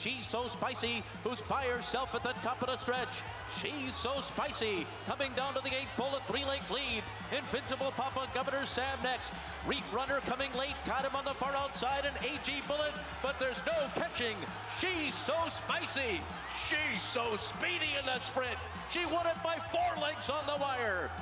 She's So Spicy, who's by herself at the top of the stretch. She's So Spicy, coming down to the 8th pole, a 3-length lead. Invincible Papa Governor Sam next. Reef Runner coming late, caught him on the far outside, an AG Bullet, but there's no catching. She's So Spicy. She's so speedy in the sprint. She won it by 4 lengths on the wire.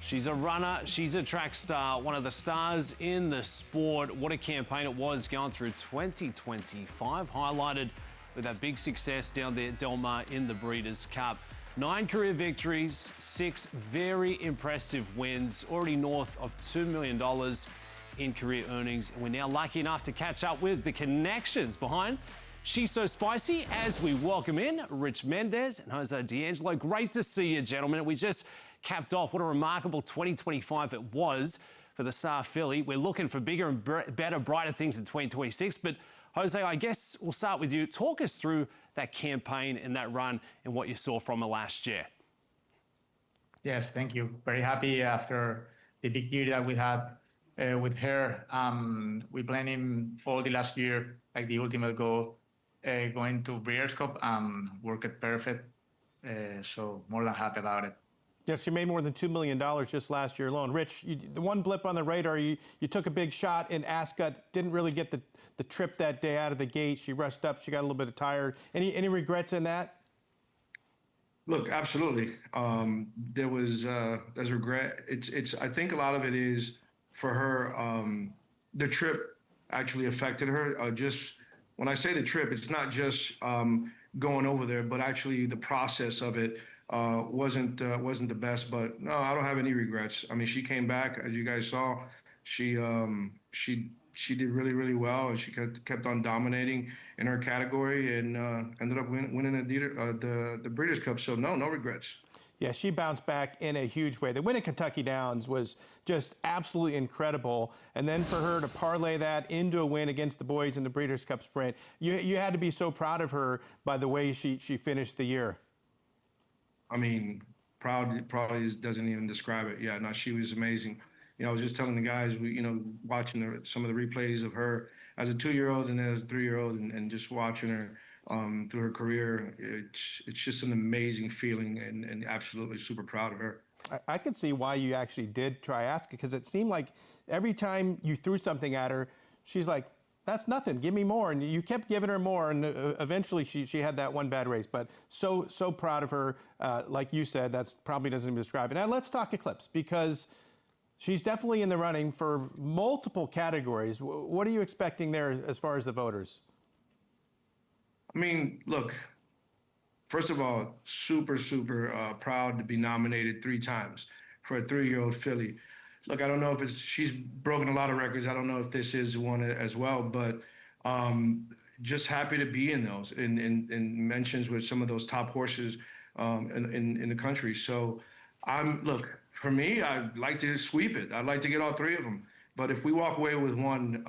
She's a runner, she's a track star, one of the stars in the sport. What a campaign it was going through 2025, highlighted with that big success down there at Del Mar in the Breeders' Cup. 9 career victories, 6 very impressive wins, already north of $2 million in career earnings. And we're now lucky enough to catch up with the connections behind She's So Spicy as we welcome in Rich Mendez and Jose D'Angelo. Great to see you, gentlemen. We just capped off what a remarkable 2025 it was for the Star filly. We're looking for bigger and better, brighter things in 2026. But Jose, I guess we'll start with you. Talk us through that campaign and that run and what you saw from her last year. Yes, thank you. Very happy after the big year that we had with her. We planned in all the last year, like the ultimate goal, going to Breeders' Cup, worked it perfect. So more than happy about it. Yeah, she made more than $2 million just last year alone. Rich, the one blip on the radar, you took a big shot in Ascot, didn't really get the trip that day out of the gate. She rushed up, she got a little bit tired. Any regrets in that? Look, absolutely. There was there's regret. It's. I think a lot of it is for her. The trip actually affected her. Just when I say the trip, it's not just going over there, but actually the process of it wasn't the best. But no, I don't have any regrets. I mean, she came back, as you guys saw. She did really, really well, and she kept on dominating in her category and ended up winning the Breeders' Cup. So no regrets. Yeah, she bounced back in a huge way. The win at Kentucky Downs was just absolutely incredible. And then for her to parlay that into a win against the boys in the Breeders' Cup Sprint, you had to be so proud of her by the way she finished the year. I mean, proud probably doesn't even describe it. Yeah, no, she was amazing. You know, I was just telling the guys, watching some of the replays of her as a 2-year-old and as a 3-year-old, and just watching her through her career. It's just an amazing feeling, and absolutely super proud of her. I could see why you actually did try Ascot, because it seemed like every time you threw something at her, she's like, that's nothing, give me more. And you kept giving her more, and eventually she had that one bad race. But so proud of her. Like you said, that's probably doesn't even describe it. Now let's talk Eclipse, because she's definitely in the running for multiple categories. What are you expecting there as far as the voters? I mean, look, first of all, super proud to be nominated 3 times for a 3-year-old filly. Look, I don't know if she's broken a lot of records. I don't know if this is one as well, but just happy to be in those, in mentions with some of those top horses in the country. So look, for me, I'd like to sweep it. I'd like to get all 3 of them. But if we walk away with one,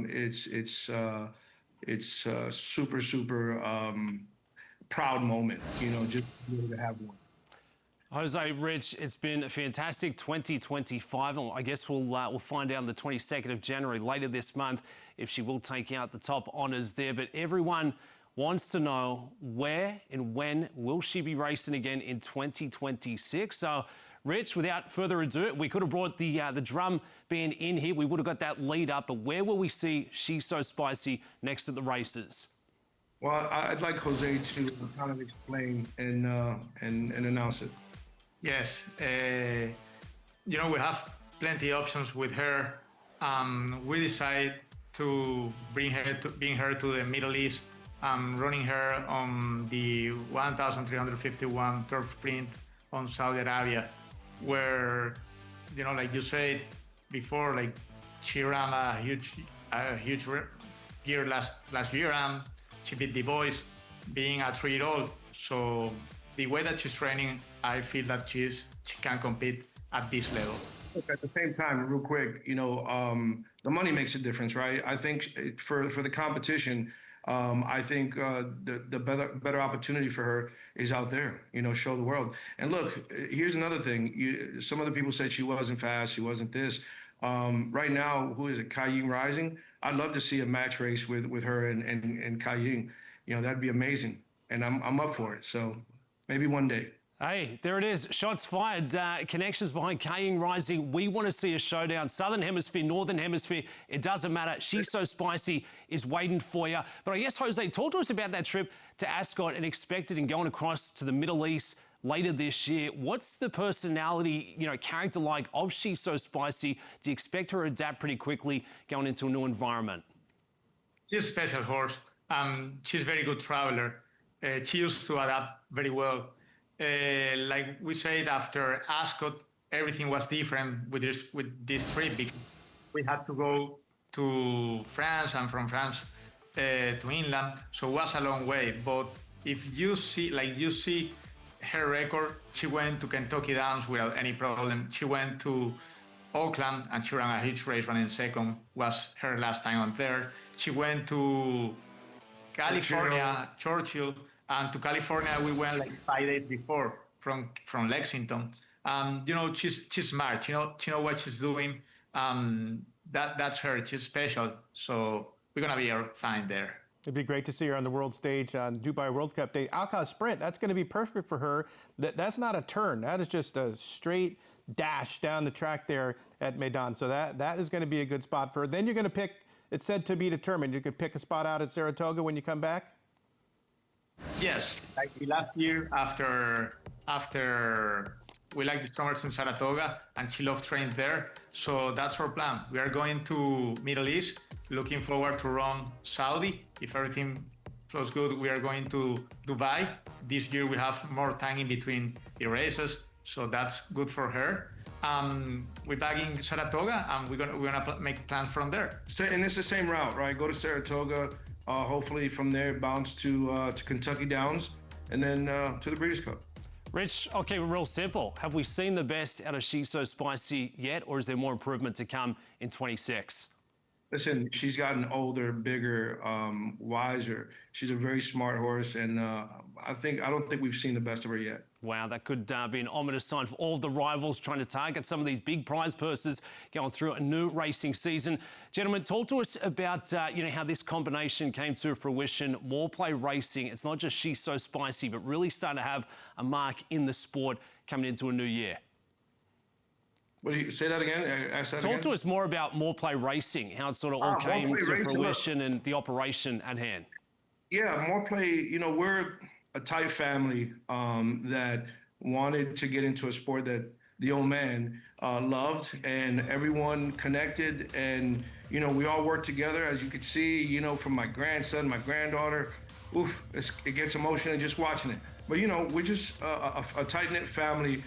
it's a super proud moment, just to be able to have one. Jose, Rich, it's been a fantastic 2025. And I guess we'll find out on the 22nd of January, later this month, if she will take out the top honours there. But everyone wants to know where and when will she be racing again in 2026. So, Rich, without further ado, we could have brought the drum band in here. We would have got that lead up. But where will we see She's So Spicy next to the races? Well, I'd like Jose to kind of explain and announce it. Yes, we have plenty of options with her. We decided to bring her to the Middle East, running her on the 1,351 turf sprint on Saudi Arabia, where, like you said before, like she ran a huge year last year, and she beat the boys, being a 3-year-old. So the way that she's training, I feel that she can compete at this level. Look, at the same time, real quick, the money makes a difference, right? I think for the competition, I think the better opportunity for her is out there, show the world. And look, here's another thing. Some other people said she wasn't fast, she wasn't this. Right now, who is it? Caillou Rising. I'd love to see a match race with her and Kai Ying. You know, that'd be amazing, and I'm up for it. So maybe one day. Hey, there it is. Shots fired. Connections behind K-Ing Rising. We want to see a showdown. Southern Hemisphere, Northern Hemisphere. It doesn't matter. Shisospicy is waiting for you. But I guess, Jose, talk to us about that trip to Ascot and expected and going across to the Middle East later this year. What's the personality, character like of Shisospicy? Do you expect her to adapt pretty quickly going into a new environment? She's a special horse. She's a very good traveler. She used to adapt very well. Like we said, after Ascot, everything was different with this trip because we had to go to France and from France to England, so it was a long way. But if you see her record, she went to Kentucky Downs without any problem. She went to Auckland and she ran a huge race, running second. Was her last time on there. She went to California, Churchill. And to California, we went like 5 days before from Lexington. She's smart. She know what she's doing. That's her. She's special. So we're gonna be fine there. It'd be great to see her on the world stage on Dubai World Cup Day. Alca Sprint, that's going to be perfect for her. That's not a turn. That is just a straight dash down the track there at Medan. So that is going to be a good spot for her. Then you're going to pick. It's said to be determined. You could pick a spot out at Saratoga when you come back. Yes, like last year after we like the summers in Saratoga and she loved training there. So that's our plan. We are going to Middle East, looking forward to run Saudi. If everything flows good, we are going to Dubai. This year we have more time in between the races, so that's good for her. We're back in Saratoga and we're gonna make plans from there. So, and it's the same route, right? Go to Saratoga. Hopefully from there, bounce to Kentucky Downs, and then to the Breeders' Cup. Rich, okay, real simple. Have we seen the best out of Shisospicy yet, or is there more improvement to come in 26? Listen, she's gotten older, bigger, wiser. She's a very smart horse, and I don't think we've seen the best of her yet. Wow, that could be an ominous sign for all of the rivals trying to target some of these big prize purses going through a new racing season. Gentlemen, talk to us about how this combination came to fruition. Morplay Racing, it's not just Shisospicy, but really starting to have a mark in the sport coming into a new year. What do you say that again? Ask that Talk again? to us more about Morplay Racing, how it sort of all came to fruition and the operation at hand. Yeah, Morplay, we're a tight family that wanted to get into a sport that the old man loved, and everyone connected, and we all worked together. As you could see, from my grandson, my granddaughter, it gets emotional just watching it. But we're just a tight-knit family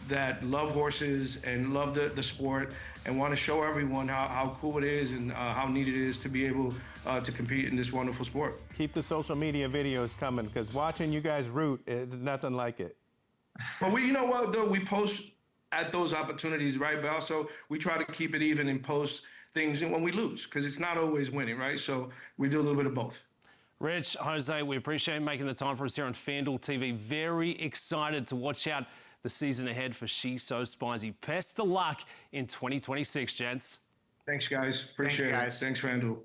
that love horses and love the sport and want to show everyone how cool it is and how neat it is to be able to compete in this wonderful sport. Keep the social media videos coming, because watching you guys root, it's nothing like it. But you know what, though? We post at those opportunities, right? But also we try to keep it even and post things when we lose, because it's not always winning, right? So we do a little bit of both. Rich, Jose, we appreciate making the time for us here on FanDuel TV. Very excited to watch out the season ahead for Shisospicy. Best of luck in 2026, gents. Thanks, guys. Appreciate it. Thanks, FanDuel.